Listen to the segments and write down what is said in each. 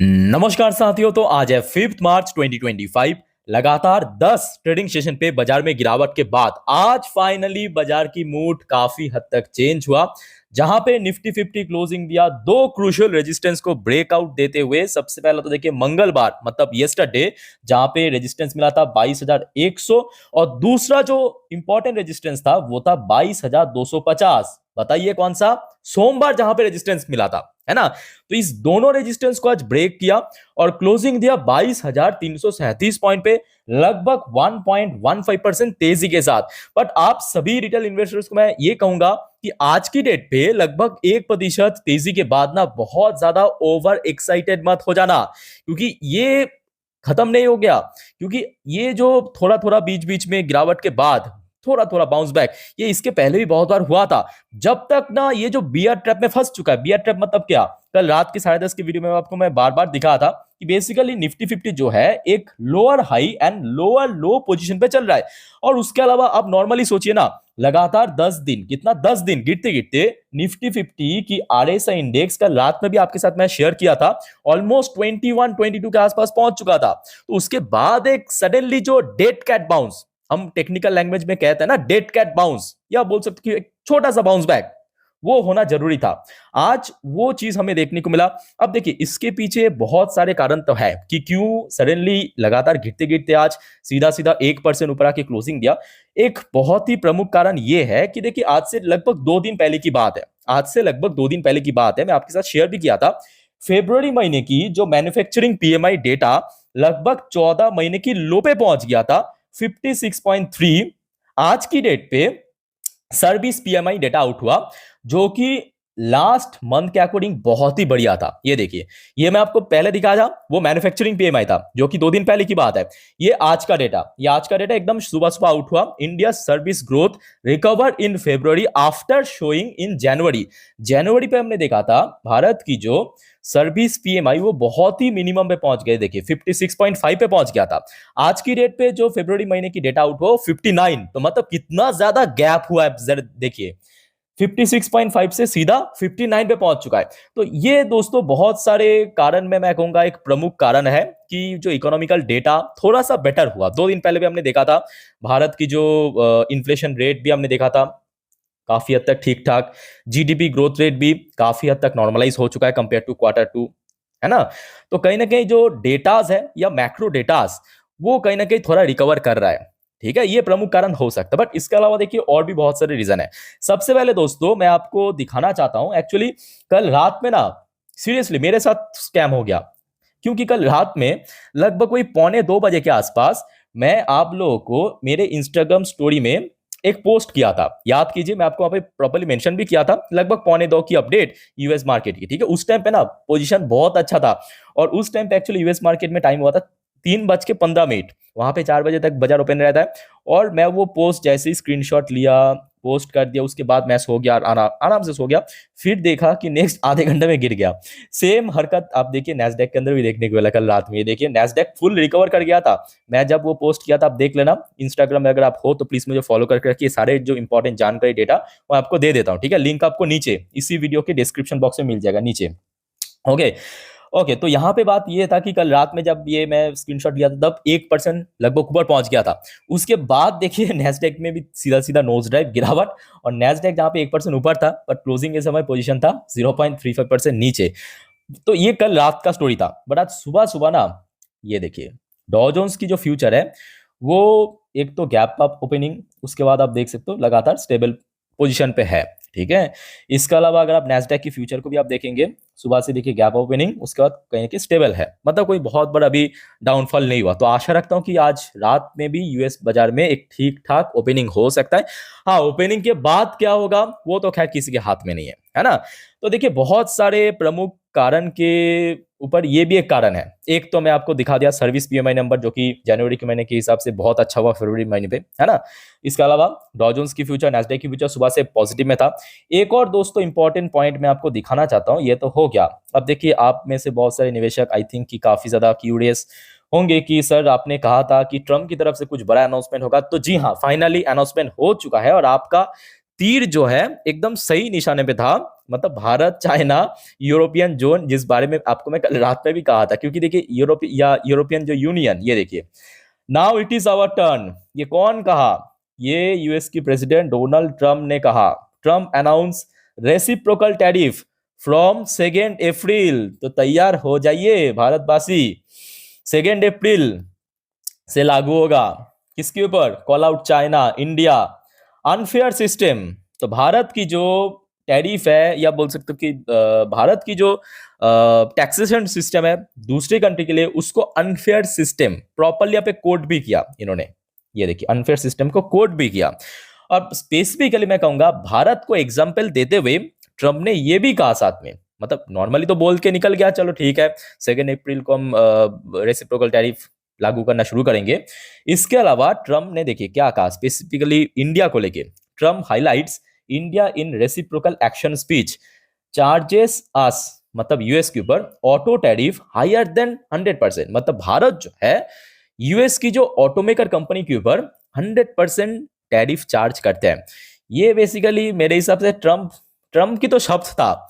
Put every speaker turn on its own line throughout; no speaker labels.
नमस्कार साथियों। तो आज है 5 मार्च 2025। लगातार 10 ट्रेडिंग सेशन पे बाजार में गिरावट के बाद आज फाइनली बाजार की मूड काफी हद तक चेंज हुआ, जहां पे निफ्टी 50 क्लोजिंग दिया दो क्रूशियल रेजिस्टेंस को ब्रेकआउट देते हुए। सबसे पहला तो देखिए मंगलवार मतलब यस्टरडे, जहां पे रेजिस्टेंस मिला था 22,100 और दूसरा जो इंपॉर्टेंट रेजिस्टेंस था वो था 22,250। बताइए कौन सा? सोमवार, जहां पे रेजिस्टेंस मिला था, है ना। तो इस दोनों रेजिस्टेंस को आज ब्रेक किया और क्लोजिंग दिया 22,337 पॉइंट पे, लगभग 1.15% तेजी के साथ। बट आप सभी रिटेल इन्वेस्टर्स को मैं ये कहूंगा कि आज की डेट पे लगभग 1% तेजी के बाद ना बहुत ज्यादा ओवर एक्साइटेड मत हो जाना, क्योंकि ये खत्म नहीं हो गया। क्योंकि ये जो थोड़ा थोड़ा बीच बीच में गिरावट के बाद थोड़ा थोड़ा बाउंस बैक, ये इसके पहले भी बहुत बार हुआ था। जब तक ना ये जो बियर ट्रैप में फंस चुका है। बियर ट्रैप मतलब क्या? कल रात के 10:30 की वीडियो में आपको मैं बार बार दिखा था कि बेसिकली निफ्टी 50 जो है एक lower high and lower low position पे चल रहा है। और उसके अलावा आप नॉर्मली सोचिए ना, लगातार 10 दिन, कितना 10 दिन गिरते गिरते निफ्टी 50 की आरएसआई इंडेक्स कल रात में भी आपके साथ मैं शेयर किया था, ऑलमोस्ट 21-22 के आसपास पहुंच चुका था। तो उसके बाद एक सडनली जो डेड कैट बाउंस, हम टेक्निकल लैंग्वेज में कहते हैं ना डेड कैट बाउंस, या बोल सकते कि एक छोटा सा बाउंस बैक, वो होना जरूरी था। आज वो चीज हमें देखने को मिला। अब देखिए इसके पीछे बहुत सारे कारण तो है कि क्यों सडनली लगातार गिरते गिरते आज सीधा सीधा 1% ऊपर आके क्लोजिंग दिया। एक बहुत ही प्रमुख कारण ये है कि देखिए आज से लगभग 2 दिन पहले की बात है। आज से लगभग 2 दिन पहले की बात है, मैं आपके साथ शेयर भी किया था। फरवरी महीने की जो मैन्युफैक्चरिंग पीएमआई डेटा लगभग 14 महीने की लो पे पहुंच गया था, 56.3। आज की डेट पे सर्विस पीएमआई डेटा आउट हुआ, जो कि लास्ट मंथ के अकॉर्डिंग बहुत ही बढ़िया था। ये देखिए, ये मैं आपको पहले दिखाया था, वो मैन्युफैक्चरिंग पीएमआई था जो कि 2 दिन पहले की बात है। ये आज का डेटा एकदम सुबह सुबह आउट हुआ। India service growth recover in February after showing in January. जनवरी पे हमने देखा था भारत की जो सर्विस पीएमआई वो बहुत ही मिनिमम पे पहुंच गए। देखिए 56.5 पे पहुंच गया था। आज की डेट पे जो फरवरी महीने की डेटा आउट हुआ 59। तो मतलब कितना ज्यादा गैप हुआ है, जरा देखिए 56.5 से सीधा 59 पे पहुंच चुका है। तो ये दोस्तों बहुत सारे कारण में मैं कहूंगा एक प्रमुख कारण है कि जो इकोनॉमिकल डेटा थोड़ा सा बेटर हुआ। 2 दिन पहले भी हमने देखा था भारत की जो इन्फ्लेशन रेट भी हमने देखा था काफी हद तक ठीक ठाक। जीडीपी ग्रोथ रेट भी काफी हद तक नॉर्मलाइज हो चुका है कंपेयर टू Q2, है ना। तो कहीं ना कहीं जो डेटाज है या मैक्रो डेटाज, वो कहीं ना कहीं थोड़ा रिकवर कर रहा है। ठीक है, ये प्रमुख कारण हो सकता है। बट इसके अलावा देखिए और भी बहुत सारे रीजन है। सबसे पहले दोस्तों मैं आपको दिखाना चाहता हूं, एक्चुअली कल रात में ना सीरियसली मेरे साथ स्कैम हो गया। क्योंकि कल रात में लगभग कोई 1:45 बजे के आसपास मैं आप लोगों को मेरे इंस्टाग्राम स्टोरी में एक पोस्ट किया था। याद कीजिए, मैं आपको वहां पे प्रॉपर्ली मेंशन भी किया था, लगभग 1:45 की अपडेट यूएस मार्केट की। ठीक है, उस टाइम पे ना पोजीशन बहुत अच्छा था। और उस टाइम पे एक्चुअली यूएस मार्केट में टाइम हुआ था 3:15। वहां पे 4 बजे तक बाजार ओपन रहता है। और मैं वो पोस्ट जैसे ही स्क्रीनशॉट लिया, पोस्ट कर दिया, उसके बाद मैं सो गया, आराम से सो गया। फिर देखा कि नेक्स्ट आधे घंटे में गिर गया। सेम हरकत आप देखिए नैस्डैक के अंदर भी देखने को मिला कल रात में। ये देखिए नैस्डैक फुल रिकवर कर गया था। मैं जब वो पोस्ट किया था, आप देख लेना इंस्टाग्राम में, अगर आप हो तो प्लीज मुझे फॉलो करके रखिए। सारे जो इंपॉर्टेंट जानकारी डेटा वो आपको दे देता हूँ। ठीक है, लिंक आपको नीचे इसी वीडियो के डिस्क्रिप्शन बॉक्स में मिल जाएगा नीचे। ओके ओके, तो यहाँ पे बात ये था कि कल रात में जब ये मैं स्क्रीनशॉट लिया था तब 1% लगभग ऊपर पहुंच गया था। उसके बाद देखिए नेस्डैक में भी सीधा सीधा नोज ड्राइव गिरावट। और नेस्डैक जहाँ पे 1% ऊपर था, बट क्लोजिंग के समय पोजीशन था 0.35% नीचे। तो ये कल रात का स्टोरी था। बट आज सुबह सुबह ना ये देखिए डॉ जोन्स की जो फ्यूचर है वो एक तो गैप अप ओपनिंग, उसके बाद आप देख सकते हो लगातार स्टेबल पोजीशन पे है। ठीक है, इसके अलावा अगर आप नैस्डैक की फ्यूचर को भी आप देखेंगे, सुबह से देखिए गैप ओपनिंग, उसके बाद कहीं कि स्टेबल है, मतलब कोई बहुत बड़ा अभी डाउनफॉल नहीं हुआ। तो आशा रखता हूं कि आज रात में भी यूएस बाजार में एक ठीक ठाक ओपनिंग हो सकता है। हाँ, ओपनिंग के बाद क्या होगा वो तो खैर किसी के हाथ में नहीं है ना। तो देखिए बहुत सारे प्रमुख कारण के ऊपर ये भी एक कारण है। एक तो मैं आपको दिखा दिया सर्विस पीएमआई नंबर, जो कि जनवरी के महीने के हिसाब से बहुत अच्छा हुआ फरवरी महीने पे, है ना। इसके अलावा डॉ जोन्स की फ्यूचर, नैस्डैक की फ्यूचर सुबह से पॉजिटिव में था। एक और दोस्तों इंपॉर्टेंट पॉइंट मैं आपको दिखाना चाहता हूं, ये तो हो गया। अब देखिए आप में से बहुत सारे निवेशक आई थिंक कि काफी ज्यादा क्यूरियस होंगे कि सर आपने कहा था कि ट्रम्प की तरफ से कुछ बड़ा अनाउंसमेंट होगा। तो जी हाँ, फाइनली अनाउंसमेंट हो चुका है और आपका तीर जो है एकदम सही निशाने पे था। मतलब भारत, चाइना, यूरोपियन जोन, जिस बारे में आपको मैं कल रात में भी कहा था, क्योंकि देखिए यूरोपियन जो यूनियन, ये देखिए, now it is our turn, ये कौन कहा? ये यूएस की प्रेसिडेंट डोनाल्ड ट्रम्प ने कहा। Trump announce reciprocal tariff from 2 अप्रैल। तो तैयार हो जाइए भारतवासी, 2 अप्रैल से लागू होगा। किसके ऊपर? Call out China, India, unfair system. तो भारत की जो टैरिफ है, या बोल सकते हो कि भारत की जो टैक्सेशन सिस्टम है दूसरी कंट्री के लिए, उसको अनफेयर सिस्टम प्रॉपरली यहाँ पे कोट भी किया इन्होंने। ये देखिए, अनफेयर सिस्टम को कोट भी किया। और स्पेसिफिकली मैं कहूंगा, भारत को एग्जाम्पल देते हुए ट्रम्प ने ये भी कहा साथ में, मतलब नॉर्मली तो बोल के निकल गया, चलो ठीक है 2 अप्रैल को हम रेसिप्रोकल टैरिफ लागू करना शुरू करेंगे। इसके अलावा ट्रम्प ने देखिए क्या कहा स्पेसिफिकली इंडिया को लेके। Trump highlights India in reciprocal action speech charges us, मतलब यूएस के ऊपर ऑटो टैरिफ हायर देन 100%। मतलब भारत जो है यूएस की जो ऑटोमेकर कंपनी के ऊपर 100% टैरिफ चार्ज करते हैं। ये बेसिकली मेरे हिसाब से ट्रम्प ट्रम्प की तो शब्द था,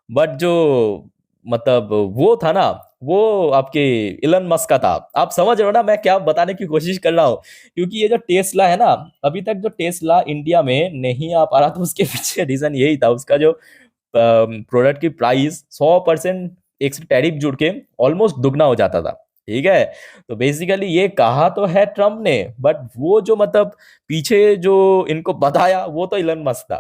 बट जो मतलब वो था ना, वो आपके इलन मस्क का था। आप समझ रहे हो ना मैं क्या बताने की कोशिश कर रहा हूँ? क्योंकि ये जो टेस्ला है ना, अभी तक जो टेस्ला इंडिया में नहीं आ पा रहा था, उसके पीछे रीजन यही था। उसका जो प्रोडक्ट की प्राइस 100% एक से टैरिफ जुड़ के ऑलमोस्ट दुगना हो जाता था। ठीक है, तो बेसिकली ये कहा तो है ट्रम्प ने, बट वो जो मतलब पीछे जो इनको बताया वो तो इलन मस्क था।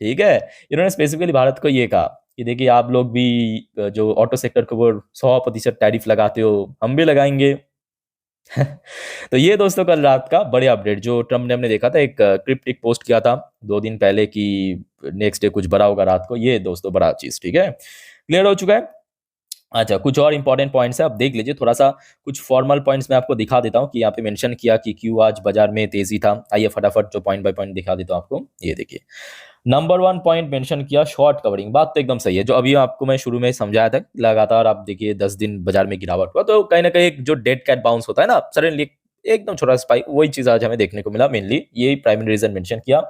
ठीक है, इन्होंने स्पेसिफिकली भारत को ये कहा कि देखिए आप लोग भी जो ऑटो सेक्टर के ऊपर 100% टैरिफ लगाते हो, हम भी लगाएंगे। तो ये दोस्तों कल रात का बड़े अपडेट जो ट्रम्प ने हमने देखा था, एक क्रिप्टिक पोस्ट किया था 2 दिन पहले कि नेक्स्ट डे कुछ बड़ा होगा रात को। ये दोस्तों बड़ा चीज, ठीक है, क्लियर हो चुका है। अच्छा, कुछ और इंपॉर्टेंट पॉइंट्स है, आप देख लीजिए थोड़ा सा। कुछ फॉर्मल पॉइंट्स मैं आपको दिखा देता हूँ कि यहाँ पे मेंशन किया कि क्यों आज बाजार में तेजी था। आइए फटाफट जो पॉइंट बाय पॉइंट दिखा देता हूँ आपको। ये देखिए, नंबर 1 पॉइंट मेंशन किया शॉर्ट कवरिंग। बात तो एकदम सही है, जो अभी आपको मैं शुरू में समझाया था। लगातार आप देखिए 10 दिन बाजार में गिरावट हुआ, तो कहीं ना कहीं एक जो डेड कैट बाउंस होता है ना सडनली, एकदम छोटा स्पाइक, वही चीज आज हमें देखने को मिला। मेनली यही प्राइमरी रीजन मेंशन किया।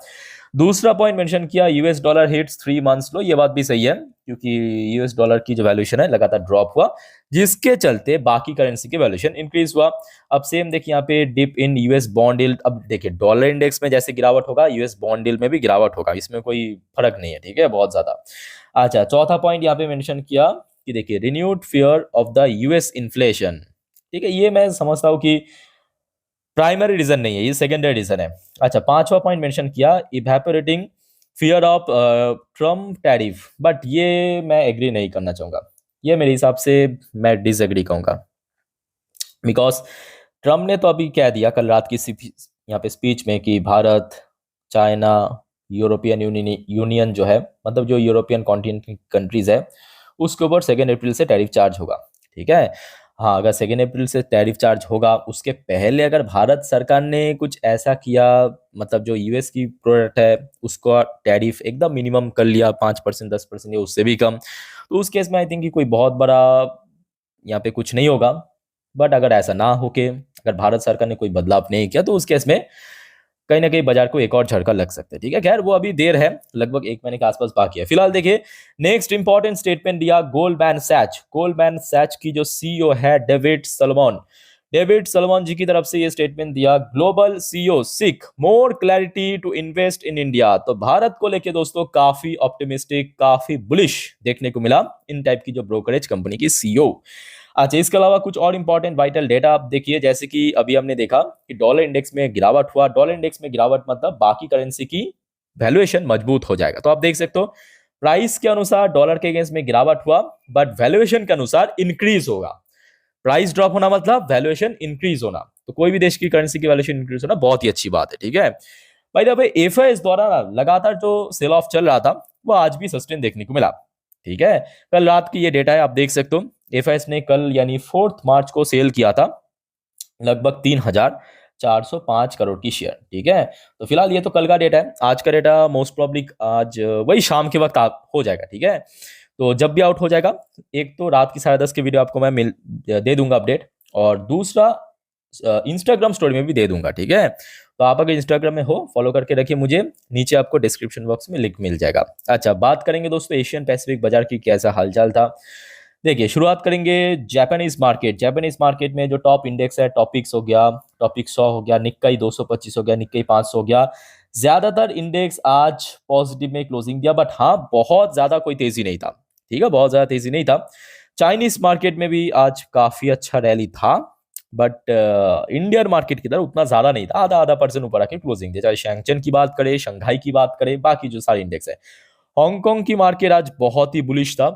दूसरा पॉइंट मेंशन किया यूएस डॉलर हिट्स 3 मंथ्स लो। ये बात भी सही है, क्योंकि यूएस डॉलर की जो वैल्यूएशन है लगातार ड्रॉप हुआ, जिसके चलते बाकी करेंसी की वैल्यूएशन इंक्रीज हुआ। अब सेम देखिए यहाँ पे dip in US bond yield. अब देखिए डॉलर इंडेक्स में जैसे गिरावट होगा, यूएस बॉन्ड यील्ड में भी गिरावट होगा, इसमें कोई फर्क नहीं है। ठीक है, बहुत ज्यादा। अच्छा, चौथा पॉइंट यहाँ पे मेंशन किया कि देखिए renewed fear of the US inflation. ठीक है, ये मैं समझता हूँ कि प्राइमरी रीजन नहीं है, ये सेकेंडरी रीजन है। अच्छा, पांचवा पॉइंट मेंशन किया evaporating fear of Trump tariff, but ये मैं एग्री नहीं करना चाहूंगा। ये मेरे हिसाब से मैं डिसएग्री कहूंगा, बिकॉज ट्रम्प ने तो अभी कह दिया कल रात की यहाँ पे स्पीच में कि भारत, चाइना, यूरोपियन यूनियन जो है, मतलब जो यूरोपियन कॉन्टिनेंट की कंट्रीज है, उसके ऊपर 2 अप्रैल से टैरिफ चार्ज होगा। ठीक है, हाँ, अगर 2 अप्रैल से टैरिफ चार्ज होगा, उसके पहले अगर भारत सरकार ने कुछ ऐसा किया, मतलब जो यूएस की प्रोडक्ट है उसको टैरिफ एकदम मिनिमम कर लिया 5%, 10% या उससे भी कम, तो उस केस में आई थिंक कि कोई बहुत बड़ा यहाँ पे कुछ नहीं होगा। बट अगर ऐसा ना हो के अगर भारत सरकार ने कोई बदलाव नहीं किया, तो उस केस में कहीं ना कहीं बाजार को एक और झटका लग सकता है। ठीक है, खैर वो अभी देर है, लगभग 1 महीने के आसपास बाकी है। फिलहाल देखिए नेक्स्ट इंपॉर्टेंट स्टेटमेंट दिया गोल्डमैन सैच। गोल्डमैन सैच की जो सीईओ है डेविड सलमॉन, डेविड सलमॉन जी की तरफ से ये स्टेटमेंट दिया, global CEO seek more clarity to invest in India. तो भारत को लेके दोस्तों काफी ऑप्टिमिस्टिक, काफी बुलिश देखने को मिला इन टाइप की जो ब्रोकरेज कंपनी की सीईओ। अच्छा, इसके अलावा कुछ और इंपॉर्टेंट वाइटल डेटा आप देखिए, जैसे कि अभी हमने देखा कि डॉलर इंडेक्स में गिरावट हुआ। डॉलर इंडेक्स में गिरावट मतलब बाकी करेंसी की वैल्यूएशन मजबूत हो जाएगा। तो आप देख सकते हो प्राइस के अनुसार डॉलर के अगेंस्ट में गिरावट हुआ, बट वैल्यूएशन के अनुसार इंक्रीज होगा। प्राइस ड्रॉप होना मतलब वैल्यूएशन इंक्रीज होना। तो कोई भी देश की करेंसी की वैल्यूएशन इंक्रीज होना बहुत ही अच्छी बात है। ठीक है भाई, अब एफआईएस द्वारा लगातार जो सेल ऑफ चल रहा था वो आज भी सस्टेन देखने को मिला। ठीक है, कल रात की ये डेटा है, आप देख सकते हो एफआईएस ने कल यानी 4 मार्च को सेल किया था लगभग 3,405 करोड़ की शेयर। ठीक है, तो फिलहाल ये तो कल का डेटा है। आज का डेटा मोस्ट प्रॉब्ली आज वही शाम के वक्त हो जाएगा। ठीक है, तो जब भी आउट हो जाएगा, एक तो रात की 10:30 की वीडियो आपको मैं दे दूंगा अपडेट, और दूसरा इंस्टाग्राम स्टोरी में भी दे दूंगा, ठीक है। तो आप अगर इंस्टाग्राम में हो फॉलो करके रखिए मुझे, नीचे आपको डिस्क्रिप्शन बॉक्स में लिंक मिल जाएगा। अच्छा, बात करेंगे दोस्तों एशियन पैसिफिक बाजार की कैसा हालचाल था। देखिए, शुरुआत करेंगे जापानीज मार्केट। जापानीज मार्केट में जो टॉप इंडेक्स है, टॉपिक्स हो गया, टॉपिक 100 हो गया, निक्काई 225 हो गया, निक्काई 500 हो गया। ज्यादातर इंडेक्स आज पॉजिटिव में क्लोजिंग दिया, बट हाँ बहुत ज्यादा कोई तेजी नहीं था, ठीक है, बहुत ज्यादा तेजी नहीं था। चाइनीज मार्केट में भी आज काफी अच्छा रैली था, बट इंडियन मार्केट की तरह उतना ज्यादा नहीं था, आधा आधा परसेंट ऊपर आके क्लोजिंग दिया। चाहे शैंगचेन की बात करें, शंघाई की बात करें, बाकी जो सारे इंडेक्स है। हांगकांग की मार्केट आज बहुत ही बुलिश था।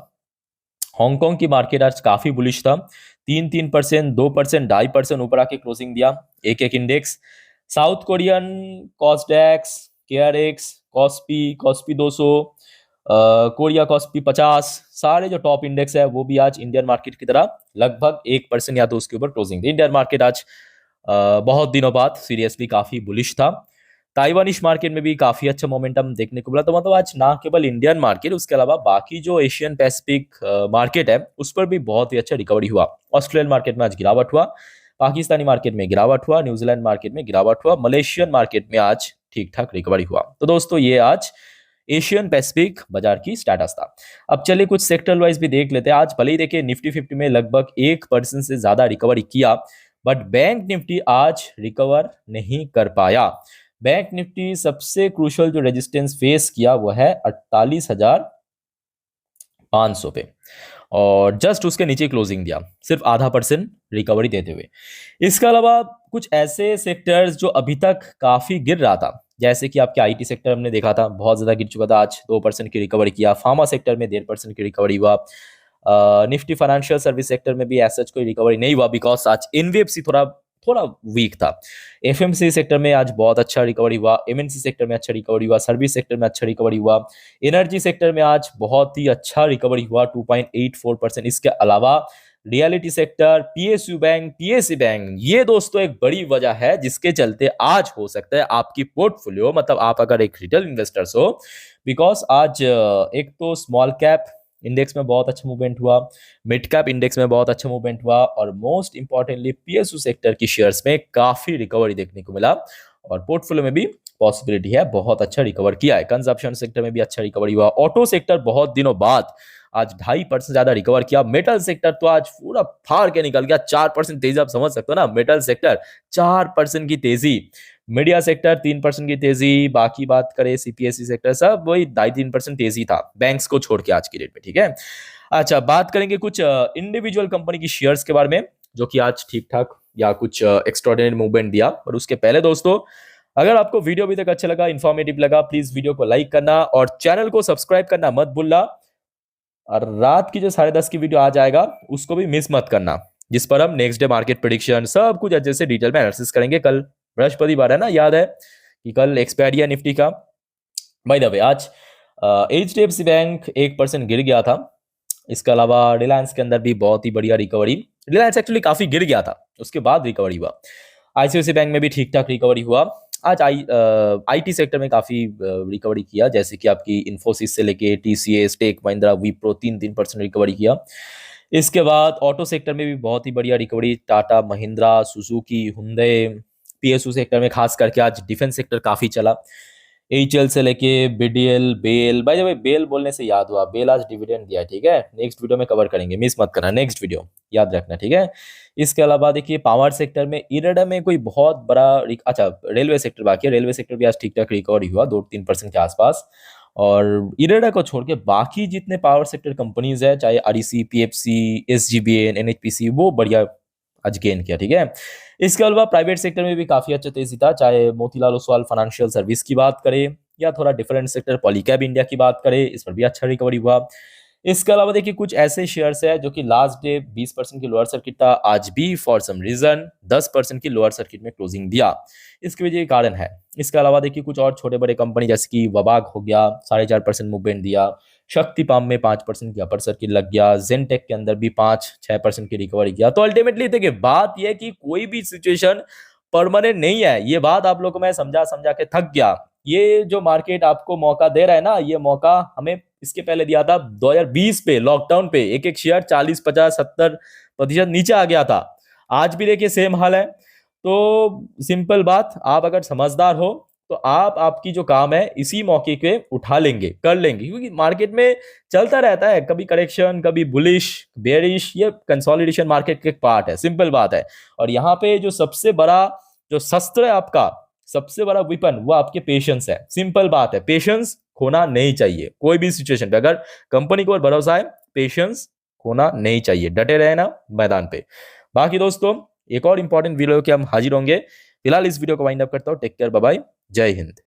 हांगकांग की मार्केट आज काफी बुलिश था, 3-3%, 2%, 2.5% ऊपर आके क्लोजिंग दिया एक एक index. South Korean KOSDAQ, KRX, KOSPI, KOSPI 200, Korea KOSPI 50, सारे जो टॉप इंडेक्स है वो भी आज इंडियन मार्केट की तरह लगभग 1% या तो उसके ऊपर क्लोजिंग थी। इंडियन मार्केट आज बहुत दिनों बाद सीरियसली काफी बुलिश था। ताइवानिश मार्केट में भी काफी अच्छा मोमेंटम देखने को मिला। तो मतलब आज ना केवल इंडियन मार्केट, उसके अलावा बाकी जो एशियन पैसिफिक मार्केट है उस पर भी बहुत ही अच्छा रिकवरी हुआ। ऑस्ट्रेलियन मार्केट में आज गिरावट हुआ, पाकिस्तानी मार्केट में गिरावट हुआ, न्यूजीलैंड मार्केट में गिरावट हुआ, मलेशियन मार्केट में आज ठीक ठाक रिकवरी हुआ। तो दोस्तों ये आज एशियन पैसिफिक बाजार की स्टेटस था। अब चलिए कुछ सेक्टर वाइज भी देख लेते हैं। आज भले ही देखिए निफ्टी 50 में लगभग 1% से ज्यादा रिकवरी किया, बट बैंक निफ्टी आज रिकवर नहीं कर पाया। बैंक निफ्टी सबसे क्रूशल जो रेजिस्टेंस फेस किया वो है 48,500 पे, और जस्ट उसके नीचे क्लोजिंग दिया, सिर्फ आधा परसेंट रिकवरी देते हुए। इसके अलावा कुछ ऐसे सेक्टर्स जो अभी तक काफी गिर रहा था, जैसे कि आपके आईटी सेक्टर हमने देखा था बहुत ज्यादा गिर चुका था, आज 2% की रिकवरी किया। फार्मा सेक्टर में 1.5% की रिकवरी हुआ। निफ्टी फाइनेंशियल सर्विस सेक्टर में भी ऐसा कोई रिकवरी नहीं हुआ, बिकॉज आज एनबीएफसी थोड़ा थोड़ा वीक था। एफएमसी सेक्टर में आज बहुत अच्छा रिकवरी हुआ, एमएनसी सेक्टर में अच्छा रिकवरी हुआ, सर्विस सेक्टर में अच्छा रिकवरी हुआ, एनर्जी सेक्टर में आज बहुत ही अच्छा रिकवरी हुआ 2.84%। इसके अलावा reality sector, PSU bank, PSC bank, ये दोस्तों एक बड़ी वजह है जिसके चलते आज हो सकता है आपकी पोर्टफोलियो, मतलब आप अगर एक रिटेल इन्वेस्टर्स हो, बिकॉज आज एक तो स्मॉल कैप इंडेक्स में बहुत अच्छा मूवमेंट हुआ, मिड कैप इंडेक्स में बहुत अच्छा मूवमेंट हुआ, और मोस्ट इंपॉर्टेंटली पीएसयू सेक्टर की शेयर्स में काफी रिकवरी देखने को मिला, और पोर्टफोलियो में भी पॉसिबिलिटी है बहुत अच्छा रिकवर किया है। कंजप्शन सेक्टर में भी अच्छा रिकवरी हुआ। ऑटो सेक्टर बहुत दिनों बाद आज 2.5% ज्यादा रिकवर किया। मेटल सेक्टर तो आज पूरा फाड़ के निकल गया, 4% तेजी, आप समझ सकते हो ना, मेटल सेक्टर 4% की तेजी, मीडिया सेक्टर 3% की तेजी, बाकी बात करें सीपीएसई सेक्टर सब वही 2.5-3% तेजी था बैंक्स को छोड़ के आज की डेट में, ठीक है। अच्छा, बात करेंगे कुछ इंडिविजुअल कंपनी की शेयर्स के बारे में जो कि आज ठीक ठाक या कुछ एक्स्ट्राऑर्डिनरी मूवमेंट दिया। पर उसके पहले दोस्तों, अगर आपको वीडियो अभी तक अच्छा लगा, इन्फॉर्मेटिव लगा, प्लीज वीडियो को लाइक करना और चैनल को सब्सक्राइब करना मत भूलना। और रात की जो 10:30 की वीडियो आ जाएगा उसको भी मिस मत करना, जिस पर हम नेक्स्ट डे मार्केट प्रेडिक्शन सब कुछ अच्छे से डिटेल में एनालिसिस करेंगे। कल बृहस्पतिवार है ना, याद है कि कल एक्सपायरी है निफ्टी का। बाय द वे, आज एचडीएफसी बैंक 1% गिर गया था। इसके अलावा रिलायंस के अंदर भी बहुत ही बढ़िया रिकवरी, रिलायंस एक्चुअली काफी गिर गया था, उसके बाद रिकवरी हुआ। आईसीआईसी बैंक में भी ठीक ठाक रिकवरी हुआ। आज आईटी सेक्टर में काफी रिकवरी किया, जैसे कि आपकी इन्फोसिस से लेके टीसीएस, टेक महिंद्रा, विप्रो 3% रिकवरी किया। इसके बाद ऑटो सेक्टर में भी बहुत ही बढ़िया recovery, Tata, Mahindra, Suzuki, Hyundai. PSU sector में खास करके आज डिफेंस सेक्टर काफी चला, एचएल से लेके BDL, BEL. By the way, BEL बोलने से याद हुआ, बेल आज डिविडेंड दिया है, ठीक है, नेक्स्ट वीडियो में कवर करेंगे, मिस मत करना, नेक्स्ट वीडियो याद रखना, ठीक है। इसके अलावा देखिए पावर सेक्टर में इरेडा में कोई बहुत बड़ा अच्छा, रेलवे सेक्टर बाकी है, रेलवे सेक्टर भी आज ठीक ठाक रिकवरी हुआ 2-3% के आसपास। और इरेडा को छोड़ के बाकी जितने पावर सेक्टर कंपनीज है, चाहे आरईसी, पीएफसी, एसजीबीएन, एनएचपीसी, वो बढ़िया आज गेन किया, ठीक है। इसके अलावा प्राइवेट सेक्टर में भी काफी अच्छा तेजी था, चाहे मोतीलाल ओसवाल फाइनेंशियल सर्विस की बात करें या थोड़ा डिफरेंट सेक्टर पॉलीकैब इंडिया की बात करें, इस पर भी अच्छा रिकवरी हुआ। इसके अलावा देखिए कुछ ऐसे शेयर्स है जो कि लास्ट डे 20% की लोअर सर्किट था, आज भी फॉर सम रीजन 10% की लोअर सर्किट में क्लोजिंग दिया, इसके वजह कारण है। इसके अलावा देखिए कुछ और छोटे बड़े कंपनी जैसे कि वबाग हो गया, 4.5% मूवमेंट दिया, शक्ति पाम में 5% की अपर सर्किट लग गया, जेनटेक के अंदर भी 5-6% की रिकवरी किया। तो अल्टीमेटली देखिए बात यह है कि कोई भी सिचुएशन परमानेंट नहीं है, ये बात आप लोगों को मैं समझा समझा के थक गया। ये जो मार्केट आपको मौका दे रहा है ना, ये मौका हमें इसके पहले दिया था 2020 पे, लॉकडाउन पे, एक शेयर 40, 50, 70% नीचे आ गया था। आज भी देखिए सेम हाल है। तो सिंपल बात, आप अगर समझदार हो तो आप आपकी जो काम है इसी मौके पे उठा लेंगे, कर लेंगे, क्योंकि मार्केट में चलता रहता है, कभी करेक्शन, कभी बुलिश, बेरिश, ये कंसोलिडेशन मार्केट के पार्ट है, सिंपल बात है। और यहाँ पे जो सबसे बड़ा जो शस्त्र है आपका, सबसे बड़ा वेपन, वो आपके पेशेंस है। सिंपल बात है, पेशेंस खोना नहीं चाहिए कोई भी सिचुएशन पे। अगर कंपनी को भरोसा है, पेशेंस खोना नहीं चाहिए, डटे रहना मैदान पे। बाकी दोस्तों, एक और इंपॉर्टेंट वीडियो के हम हाजिर होंगे। फिलहाल इस वीडियो को वाइंड अप करता हूं। टेक केयर, बाय बाय, जय हिंद।